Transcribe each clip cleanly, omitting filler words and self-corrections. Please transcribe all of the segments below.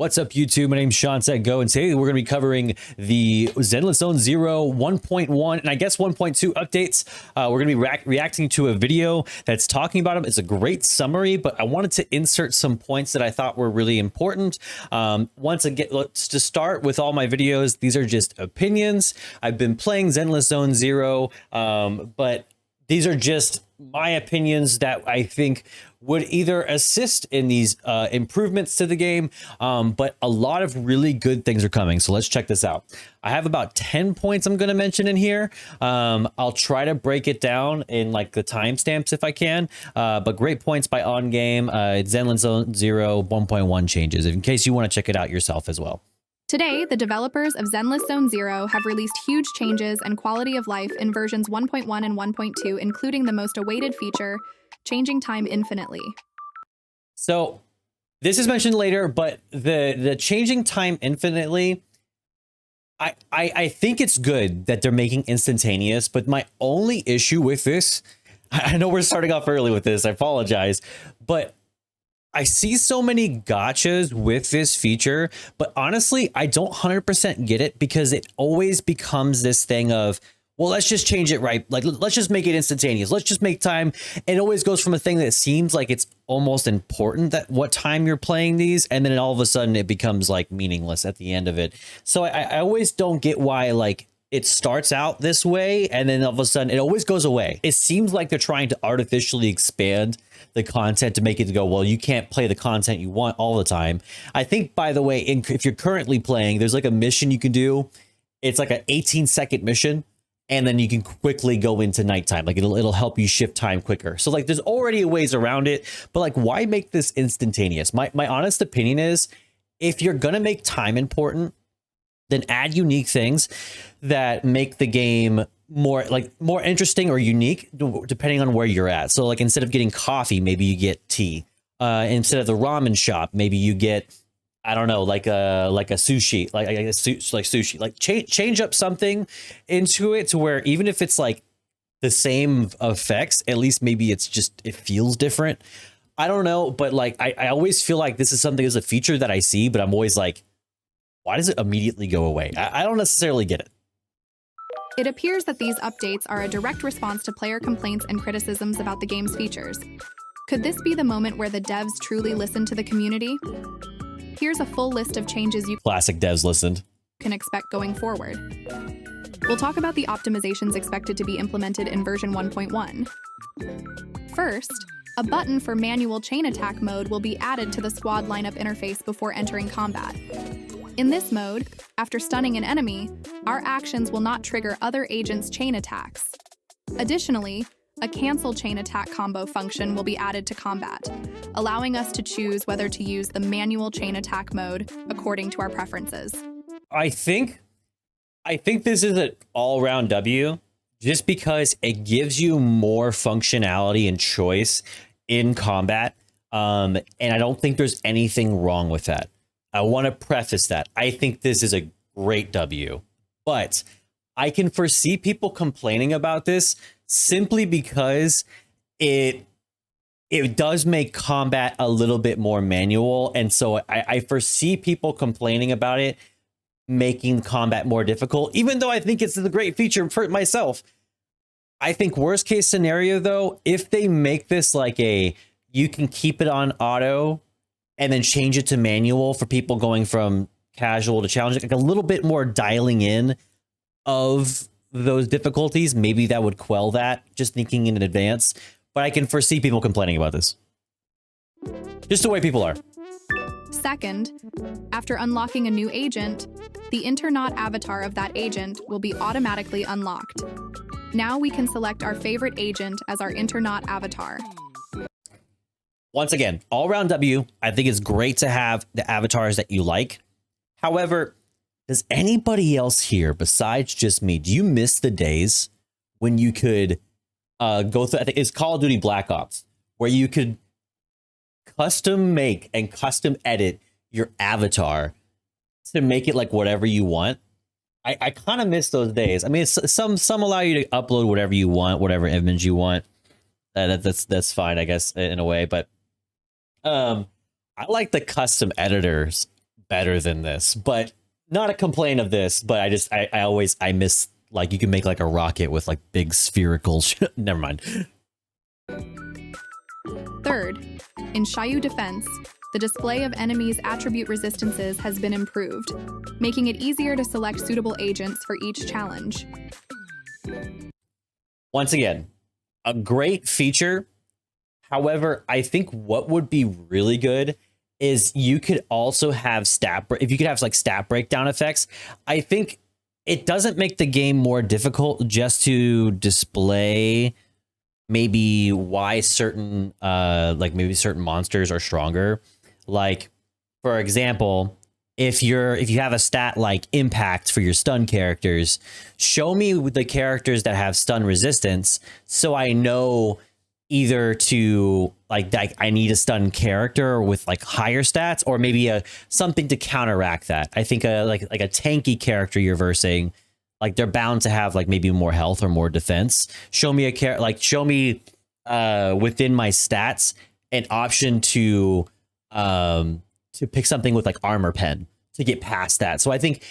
What's up, YouTube? My name's ShawnSetGO, and today we're going to be covering the Zenless Zone 0, 1.1, and I guess 1.2 updates. We're going to be reacting to a video that's talking about them. It's a great summary, but I wanted to insert some points that I thought were really important. Once again, let's just start with all my videos. These are just opinions. I've been playing Zenless Zone 0, but these are just my opinions that I think would either assist in these improvements to the game, but a lot of really good things are coming. So let's check this out. I have about 10 points I'm going to mention in here. I'll try to break it down in like the timestamps if I can, but great points by On Game. Zenless Zone 0 1.1 changes, in case you want to check it out yourself as well. Today, the developers of Zenless Zone 0 have released huge changes and quality of life in versions 1.1 and 1.2, including the most awaited feature, changing time infinitely. So this is mentioned later, but the changing time infinitely, I think it's good that they're making instantaneous, but my only issue with this, I know we're starting off early with this, I apologize, but I see so many gachas with this feature, but honestly, I don't 100% get it because it always becomes this thing of, well, let's just change it right. Like, let's just make it instantaneous. Let's just make time. And it always goes from a thing that seems like it's almost important that what time you're playing these, and then all of a sudden it becomes like meaningless at the end of it. So I always don't get why like it starts out this way and then all of a sudden it always goes away. It seems like they're trying to artificially expand the content to make it go, well, you can't play the content you want all the time. I think, by the way, if you're currently playing, there's like a mission you can do. It's like an 18-second mission, and then you can quickly go into nighttime. Like it'll help you shift time quicker. So like there's already ways around it, but like why make this instantaneous? My honest opinion is, if you're gonna make time important, then add unique things that make the game more interesting or unique depending on where you're at. So like instead of getting coffee, maybe you get tea. Instead of the ramen shop, maybe you get, I don't know, like a sushi, like sushi. Like change up something into it to where even if it's like the same effects, at least maybe it's just, it feels different. I don't know, but like I always feel like this is something as a feature that I see, but I'm always like, why does it immediately go away? I don't necessarily get it. It appears that these updates are a direct response to player complaints and criticisms about the game's features. Could this be the moment where the devs truly listen to the community? Here's a full list of changes you Classic devs listened. can expect going forward. We'll talk about the optimizations expected to be implemented in version 1.1. First, a button for manual chain attack mode will be added to the squad lineup interface before entering combat. In this mode, after stunning an enemy, our actions will not trigger other agents' chain attacks. Additionally, a cancel chain attack combo function will be added to combat, allowing us to choose whether to use the manual chain attack mode according to our preferences. I think this is an all-around W, just because it gives you more functionality and choice in combat, and I don't think there's anything wrong with that. I want to preface that. I think this is a great W, but I can foresee people complaining about this simply because it does make combat a little bit more manual, and so I foresee people complaining about it making combat more difficult, even though I think it's a great feature for myself. I think worst case scenario though, if they make this like you can keep it on auto and then change it to manual for people going from casual to challenging, like a little bit more dialing in of those difficulties, maybe that would quell that, just thinking in advance. But I can foresee people complaining about this. Just the way people are. Second, after unlocking a new agent, the Internaut avatar of that agent will be automatically unlocked. Now we can select our favorite agent as our Internaut avatar. Once again, all-around W, I think it's great to have the avatars that you like. However, does anybody else here, besides just me, do you miss the days when you could go through, I think it's Call of Duty Black Ops, where you could custom make and custom edit your avatar to make it like whatever you want? I kind of miss those days. I mean, some allow you to upload whatever you want, whatever image you want. That's fine, I guess, in a way, but I like the custom editors better than this, but not a complaint of this, but I miss, like, you can make like a rocket with like big spherical never mind. Third, in Xiaoyu Defense, the display of enemies' attribute resistances has been improved, making it easier to select suitable agents for each challenge. Once again, a great feature. However, I think what would be really good is you could also have if you could have like stat breakdown effects. I think it doesn't make the game more difficult just to display maybe why certain maybe certain monsters are stronger. Like, for example, if you have a stat like impact for your stun characters, show me the characters that have stun resistance, so I know either to like I need a stun character with like higher stats, or maybe something to counteract that. I think like a tanky character you're versing, like they're bound to have like maybe more health or more defense. Show me show me within my stats an option to pick something with like armor pen to get past that. So I think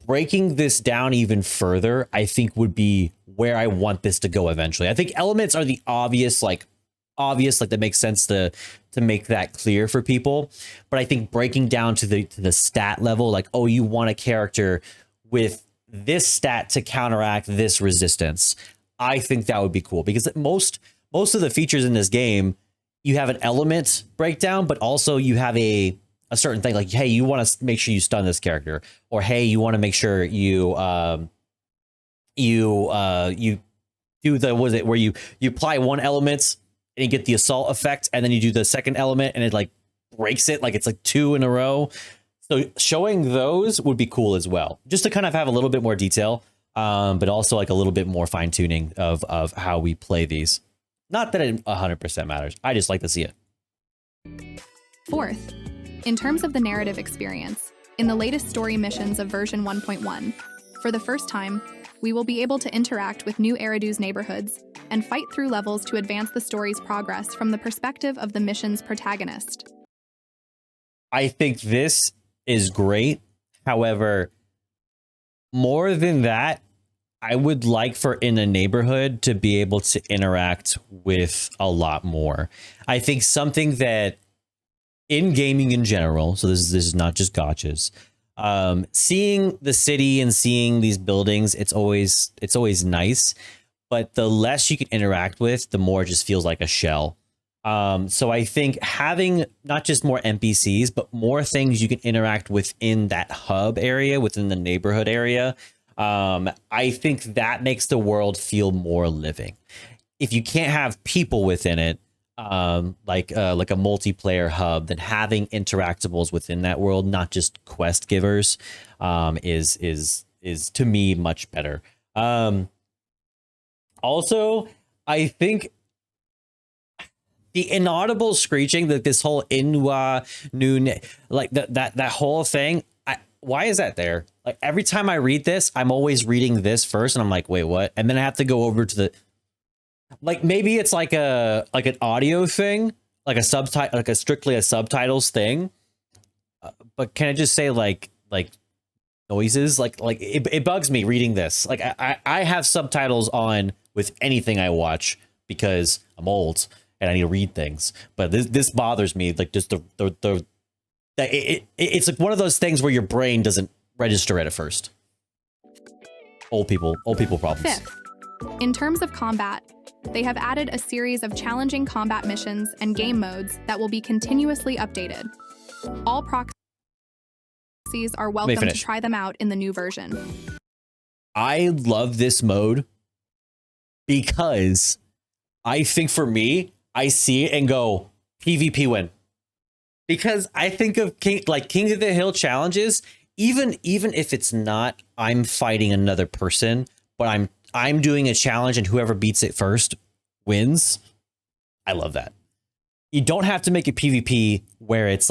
breaking this down even further, I think would be where I want this to go eventually. I think elements are the obvious that makes sense to make that clear for people. But I think breaking down to the stat level, like, oh, you want a character with this stat to counteract this resistance. I think that would be cool, because most of the features in this game, you have an element breakdown, but also you have a certain thing, like, hey, you want to make sure you stun this character, or hey, you want to make sure you do where you apply one element and you get the assault effect, and then you do the second element and it like breaks it, like it's like 2 in a row. So showing those would be cool as well, just to kind of have a little bit more detail, but also like a little bit more fine tuning of how we play these. Not that it 100% matters. I just like to see it. Fourth, in terms of the narrative experience, in the latest story missions of version 1.1, for the first time, we will be able to interact with New Eridu's neighborhoods and fight through levels to advance the story's progress from the perspective of the mission's protagonist. I think this is great. However, more than that, I would like for in a neighborhood to be able to interact with a lot more. I think something that in gaming in general, so this is not just gachas, seeing the city and seeing these buildings, it's always nice, but the less you can interact with, the more it just feels like a shell. So I think having not just more NPCs, but more things you can interact within that hub area, within the neighborhood area, I think that makes the world feel more living. If you can't have people within it, like a multiplayer hub, then having interactables within that world, not just quest givers, is to me much better. Also, I think the inaudible screeching, that this whole inwa noon, like that whole thing, why is that there? Like every time I read this, I'm always reading this first and I'm like, wait, what? And then I have to go over to the, like, maybe it's like an audio thing, like a subtitle, like strictly a subtitles thing. But can I just say like noises? Like it bugs me reading this. Like I have subtitles on with anything I watch because I'm old and I need to read things. But this bothers me. Like just it's like one of those things where your brain doesn't register it at first. Old people problems. Fifth, in terms of combat, they have added a series of challenging combat missions and game modes that will be continuously updated. All proxies are welcome to try them out in the new version. I love this mode because I think for me, I see it and go, PvP win. Because I think of King of the Hill challenges, even if it's not I'm fighting another person, but I'm doing a challenge and whoever beats it first wins. I love that. You don't have to make a PvP where it's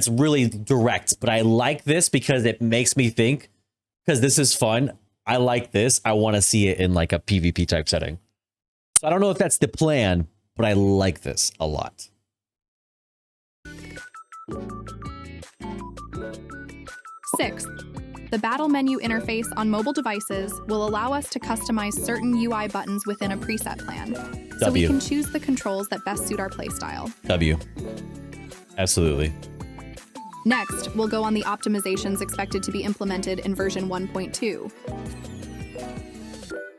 really direct, but I like this because it makes me think, because this is fun. I like this. I want to see it in like a PvP type setting. So I don't know if that's the plan, but I like this a lot. Sixth, the battle menu interface on mobile devices will allow us to customize certain UI buttons within a preset plan, so we can choose the controls that best suit our playstyle. W. Absolutely. Next, we'll go on the optimizations expected to be implemented in version 1.2.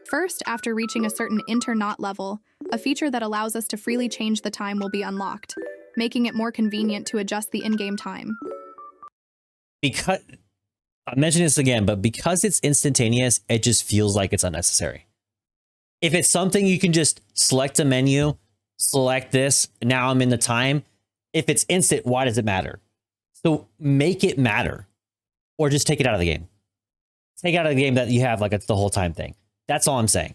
First, after reaching a certain inter-knot level, a feature that allows us to freely change the time will be unlocked, making it more convenient to adjust the in-game time. Because I mentioned this again, but because it's instantaneous, it just feels like it's unnecessary. If it's something you can just select a menu, select this, now I'm in the time. If it's instant, why does it matter? So make it matter, or just take it out of the game. Take out of the game that you have like it's the whole time thing. That's all I'm saying.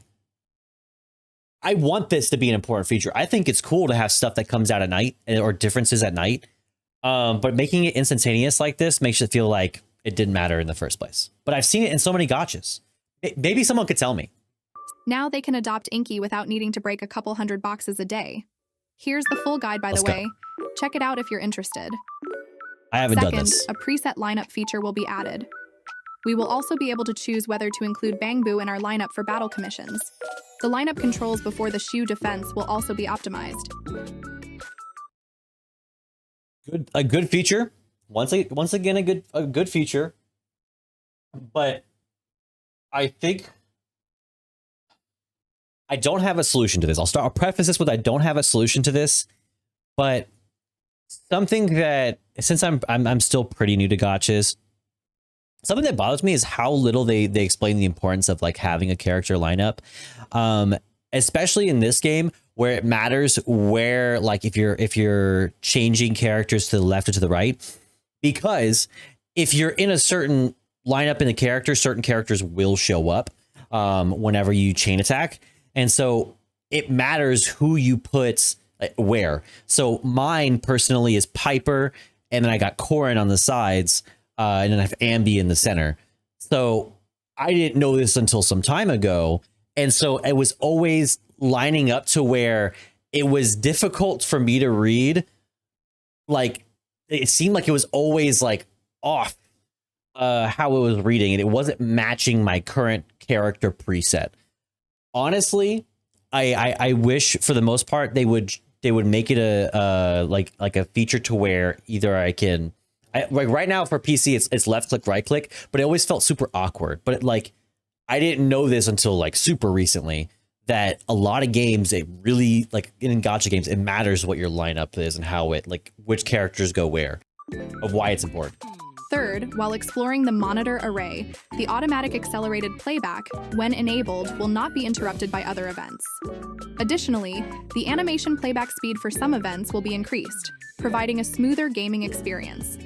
I want this to be an important feature. I think it's cool to have stuff that comes out at night or differences at night. But making it instantaneous like this makes it feel like it didn't matter in the first place. But I've seen it in so many gachas. Maybe someone could tell me. Now they can adopt Inky without needing to break a couple hundred boxes a day. Here's the full guide, by the way. Check it out if you're interested. I haven't done this. Second, a preset lineup feature will be added. We will also be able to choose whether to include Bangbu in our lineup for battle commissions. The lineup controls before the Shu defense will also be optimized. A good feature. Once again, a good feature. But I think I don't have a solution to this. I'll preface this with I don't have a solution to this, but something that, since I'm still pretty new to gachas, something that bothers me is how little they explain the importance of like having a character lineup, especially in this game where it matters where, like if you're changing characters to the left or to the right, because if you're in a certain lineup in the character, certain characters will show up whenever you chain attack, and so it matters who you put where. So mine personally is Piper, and then I got Corrin on the sides, and then I have Ambi in the center. So I didn't know this until some time ago, and so it was always lining up to where it was difficult for me to read. Like it seemed like it was always like off how it was reading, and it wasn't matching my current character preset. Honestly, I wish for the most part they would make it a like a feature to where either like right now for PC it's left click, right click, but it always felt super awkward. But I didn't know this until like super recently that a lot of games, it really, like in gacha games, it matters what your lineup is and how it, like which characters go where, of why it's important. Third, while exploring the monitor array, the automatic accelerated playback, when enabled, will not be interrupted by other events. Additionally, the animation playback speed for some events will be increased, providing a smoother gaming experience.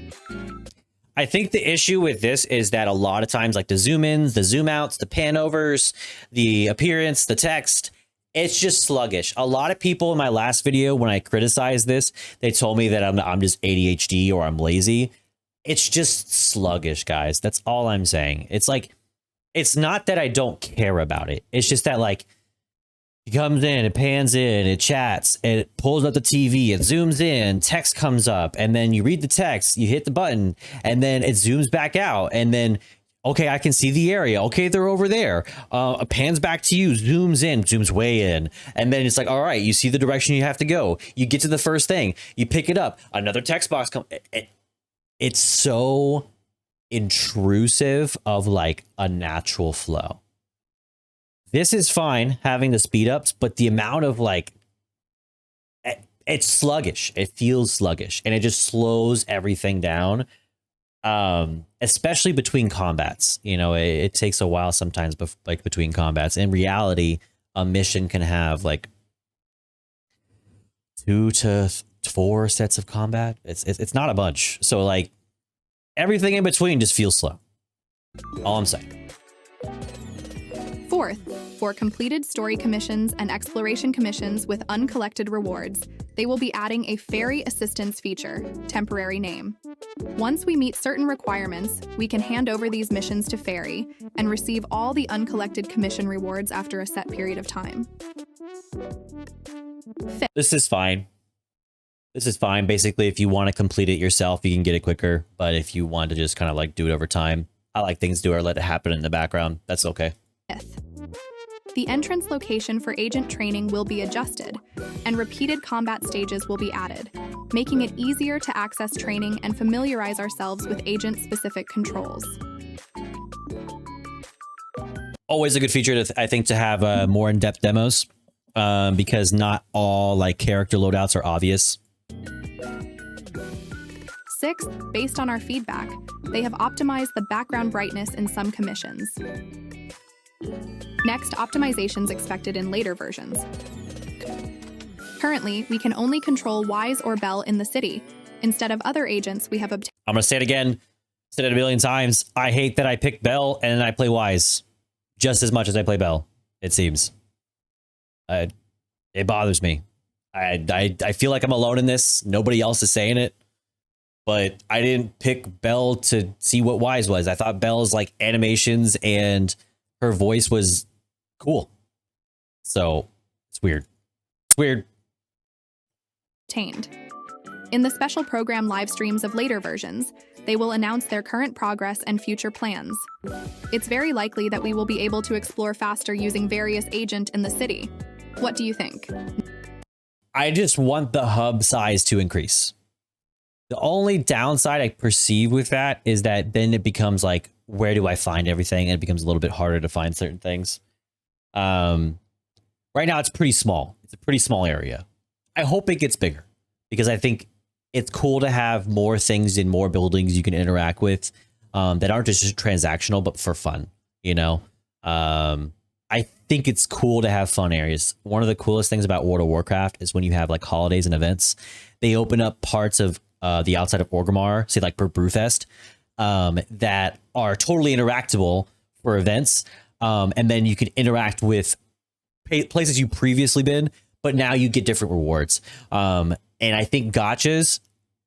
I think the issue with this is that a lot of times, like the zoom ins, the zoom outs, the pan overs, the appearance, the text, it's just sluggish. A lot of people in my last video, when I criticized this, they told me that I'm just ADHD or I'm lazy. It's just sluggish, guys. That's all I'm saying. It's like, it's not that I don't care about it. It's just that like, it comes in, it pans in, it chats, it pulls up the TV, it zooms in, text comes up, and then you read the text, you hit the button, and then it zooms back out, and then, okay, I can see the area. Okay, they're over there. It pans back to you, zooms in, zooms way in, and then it's like, all right, you see the direction you have to go. You get to the first thing, you pick it up, another text box comes. It's so intrusive of like a natural flow. This is fine having the speed ups, but the amount of like, it's sluggish. It feels sluggish, and it just slows everything down. Especially between combats, you know, it takes a while sometimes, like between combats. In reality, a mission can have like 2 to 4 sets of combat. It's not a bunch. So like everything in between just feels slow. All I'm saying. Fourth, for completed story commissions and exploration commissions with uncollected rewards, they will be adding a fairy assistance feature, temporary name. Once we meet certain requirements, we can hand over these missions to Fairy and receive all the uncollected commission rewards after a set period of time. This is fine. This is fine. Basically, if you want to complete it yourself, you can get it quicker. But if you want to just kind of like do it over time, I like things to or let it happen in the background. That's okay. Fifth, the entrance location for agent training will be adjusted, and repeated combat stages will be added, making it easier to access training and familiarize ourselves with agent-specific controls. Always a good feature, I think, to have more in-depth demos, because not all like character loadouts are obvious. Sixth, based on our feedback, they have optimized the background brightness in some commissions. Next, optimizations expected in later versions. Currently, we can only control Wise or Bell in the city. Instead of other agents, we have obtained... I'm going to say it again, said it a million times. I hate that I pick Bell and I play Wise just as much as I play Bell, it seems. It bothers me. I feel like I'm alone in this. Nobody else is saying it. But I didn't pick Belle to see what Wise was. I thought Belle's like animations and her voice was cool. So it's weird. It's weird. In the special program live streams of later versions, they will announce their current progress and future plans. It's very likely that we will be able to explore faster using various agents in the city. What do you think? I just want the hub size to increase. The only downside I perceive with that is that then it becomes like, where do I find everything? And it becomes a little bit harder to find certain things. Right now, it's pretty small. It's a pretty small area. I hope it gets bigger because I think it's cool to have more things in more buildings you can interact with that aren't just transactional, but for fun, you know? I think it's cool to have fun areas. One of the coolest things about World of Warcraft is when you have like holidays and events, they open up parts of the outside of Orgrimmar, say like per Brewfest, that are totally interactable for events. And then you can interact with places you've previously been, but now you get different rewards. And I think gachas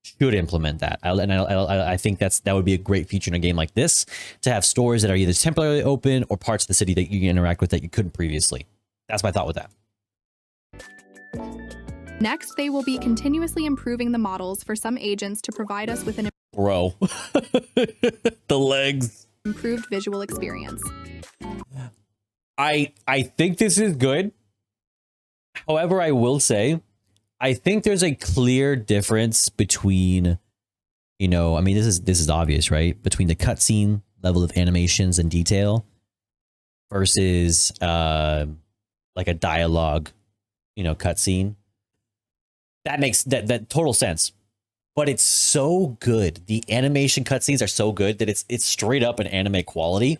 should implement that. I think that would be a great feature in a game like this, to have stores that are either temporarily open or parts of the city that you can interact with that you couldn't previously. That's my thought with that. Next, they will be continuously improving the models for some agents to provide us with an Bro, the legs. Improved visual experience. I think this is good. However, I will say, I think there's a clear difference between, you know, I mean, this is obvious, right? Between the cutscene level of animations and detail versus like a dialogue, you know, cutscene. That makes that total sense. But it's so good. The animation cutscenes are so good that it's straight up an anime quality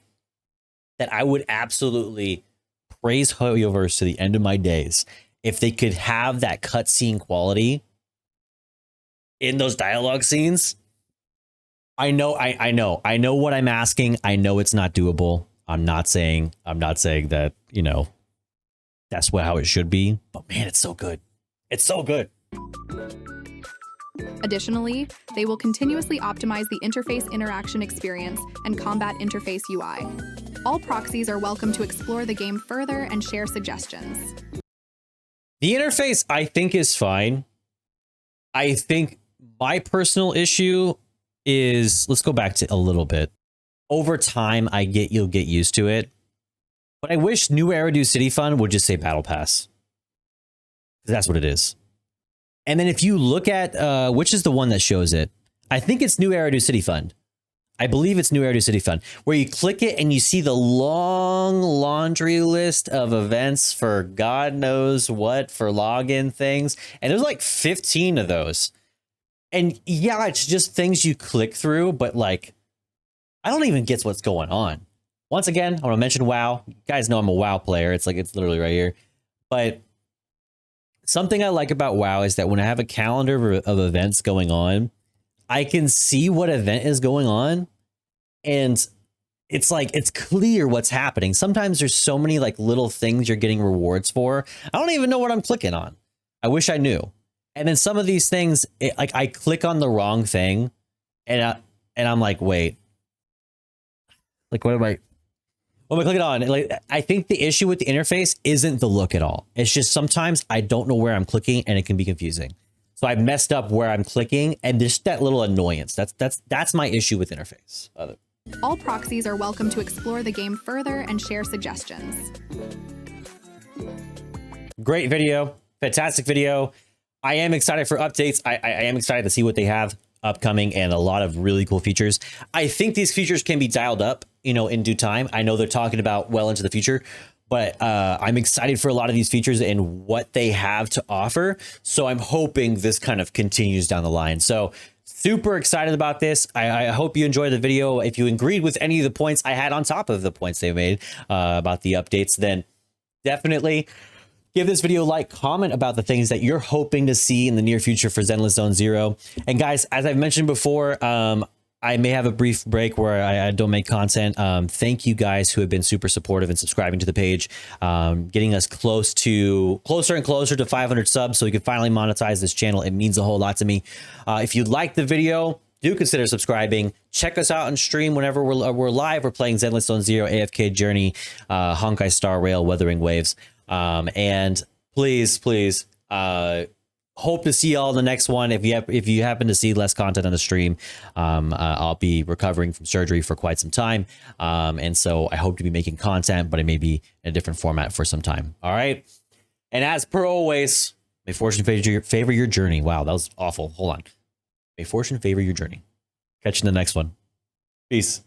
that I would absolutely praise hoyoverse to the end of my days if they could have that cutscene quality in those dialogue scenes. I know what I'm asking. I know it's not doable. I'm not saying that, you know, that's how it should be. But man, it's so good. It's so good. Additionally, they will continuously optimize the interface interaction experience and combat interface UI. All proxies are welcome to explore the game further and share suggestions. The interface, I think, is fine. I think my personal issue is, let's go back to a little bit. Over time, you'll get used to it. But I wish New Eridu City Fund would just say Battle Pass. Because that's what it is. And then if you look at, which is the one that shows it, I think it's New Eridu City Fund. I believe it's New Eridu City Fund, where you click it and you see the long laundry list of events for God knows what, for login things. And there's like 15 of those. And yeah, it's just things you click through, but like, I don't even get what's going on. Once again, I want to mention WoW. You guys know I'm a WoW player. It's literally right here. But something I like about WoW is that when I have a calendar of events going on, I can see what event is going on, and it's like, it's clear what's happening. Sometimes there's so many like little things you're getting rewards for. I don't even know what I'm clicking on. I wish I knew. And then some of these things, like I click on the wrong thing, and I'm like, wait, like what am I clicking on? Like, I think the issue with the interface isn't the look at all. It's just sometimes I don't know where I'm clicking, and it can be confusing. So I messed up where I'm clicking, and just that little annoyance. That's my issue with interface. All proxies are welcome to explore the game further and share suggestions. Great video, fantastic video. I am excited for updates. I am excited to see what they have upcoming, and a lot of really cool features. I think these features can be dialed up, you know, in due time. I know they're talking about well into the future, but I'm excited for a lot of these features and what they have to offer. So I'm hoping this kind of continues down the line. So super excited about this. I hope you enjoyed the video. If you agreed with any of the points I had on top of the points they made about the updates, then definitely give this video a like, comment about the things that you're hoping to see in the near future for Zenless Zone Zero. And guys, as I've mentioned before, I may have a brief break where I don't make content. Thank you guys who have been super supportive and subscribing to the page, getting us closer and closer to 500 subs so we can finally monetize this channel. It means a whole lot to me. If you like the video, do consider subscribing. Check us out on stream whenever we're live. We're playing Zenless Zone Zero, AFK Journey, Honkai Star Rail, Wuthering Waves. And please, hope to see y'all in the next one. If you happen to see less content on the stream, I'll be recovering from surgery for quite some time. And so I hope to be making content, but it may be in a different format for some time. All right. And as per always, may fortune favor your journey. Wow, that was awful. Hold on. May fortune favor your journey. Catch you in the next one. Peace.